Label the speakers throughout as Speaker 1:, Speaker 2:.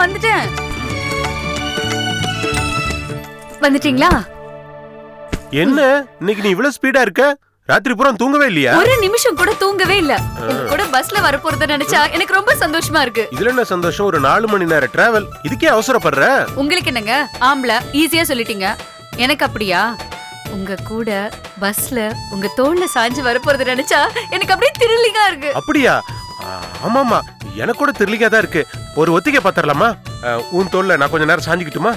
Speaker 1: வந்துட்டேன். வந்துட்டீங்களா?
Speaker 2: என்ன இன்னைக்கு நீ இவ்வளவு ஸ்பீடா இருக்க? ராத்திரி பூரா தூங்கவே இல்லையா?
Speaker 1: ஒரு நிமிஷம் கூட தூங்கவே இல்ல. உங்க கூட பஸ்ல வர போறத நினைச்சா எனக்கு ரொம்ப சந்தோஷமா இருக்கு.
Speaker 2: இதுல என்ன சந்தோஷம்? ஒரு 4 மணி நேர டிராவல், இதுக்கே அவசரப்படுற?
Speaker 1: உங்களுக்கு என்னங்க ஆம்பள ஈஸியா சொல்லிட்டீங்க. எனக்கு அப்படியா? உங்க கூட பஸ்ல உங்க தோள்ல சாஞ்சு வர போறத நினைச்சா எனக்கு அப்படியே த்ரில்லிங்கா இருக்கு.
Speaker 2: அப்படியா? ஆமாமா, எனக்கு கூட த்ரில்லிங்கா தான் இருக்கு. ஒரு ஒத்திகை பாத்திரலாமா? உன் தோள்ல நான் கொஞ்ச நேரம் சாஞ்சிக்கிட்டுமா?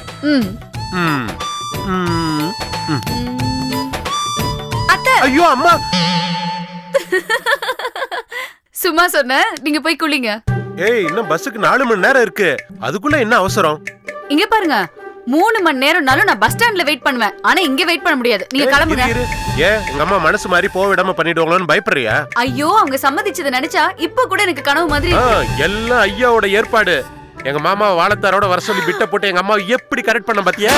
Speaker 2: ஐயோ அம்மா!
Speaker 1: சும்மா சொன்ன, நீங்க போய் குளிங்க.
Speaker 2: ஏய், இன்னும் பஸ்ஸுக்கு 4 மணி நேரம் இருக்கு. அதுக்குள்ள என்ன அவசரம்?
Speaker 1: இங்க பாருங்க, 3 மணி நேரம்னாலும் நான் பஸ் ஸ்டாண்ட்ல வெயிட் பண்ணுவேன். ஆனா இங்க வெயிட் பண்ண முடியாது. நீங்க கிளம்புங்க.
Speaker 2: ஏன் எங்க அம்மா மனசு மாதிரி போக விடாம பண்ணிடுவாங்களோன்னு பயப்படுறியா?
Speaker 1: ஐயோ, அவங்க சம்மதிச்சதை நினைச்சா இப்ப கூட எனக்கு கனவு மாதிரி.
Speaker 2: எல்லாம் ஐயாவோட ஏற்பாடு. எங்க மாமா வாழத்தாரோட வர சொல்லி பிட்ட போட்டு எங்க அம்மா எப்படி கரெக்ட் பண்ண பாத்தியா?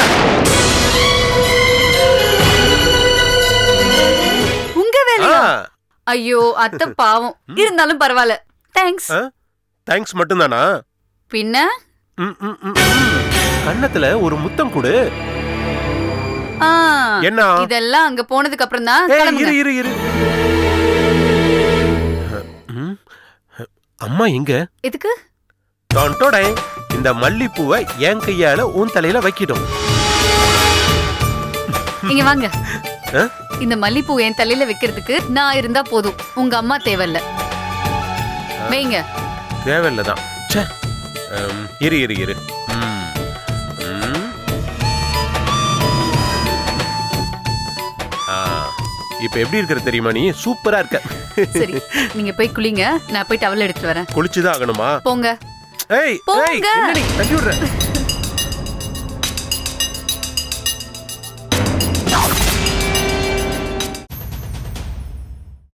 Speaker 1: உங்க வேலையா? ஐயோ, அத்தை பாவம். இருந்தாலும் பரவாயில்ல. தேங்க்ஸ்.
Speaker 2: தேங்க்ஸ் மட்டும் தானா?
Speaker 1: பின்ன
Speaker 2: கண்ணத்துல ஒரு முத்தம் கொடு. என்ன?
Speaker 1: இதெல்லாம் அங்க போனதுக்கு அப்புறம் தான் கிளம்புங்க.
Speaker 2: இரு. அம்மா எங்க?
Speaker 1: எதுக்கு?
Speaker 2: டொண்டோடே, இந்த மல்லிப்பூவை என் கையால உன் தலையில வைக்கிடும்.
Speaker 1: இங்க வாங்க. இந்த மல்லிப்பூ என் தலையில வைக்கிறதுக்கு நான் இருந்தா போதும். உங்க அம்மா தேவையில்ல. வைங்க.
Speaker 2: தேவையில்லதான். இரு. இப்ப எப்படி இருக்கிற தெரியுமா? நீ சூப்பரா இருக்க.
Speaker 1: சரி, நீங்க போய் குளிங்க. நான் போய் டவல் எடுத்துட்டு வரேன்.
Speaker 2: குளிச்சுதான் ஆகணுமா?
Speaker 1: போங்க.
Speaker 2: ஏய், என்னடி தள்ளி விடுற?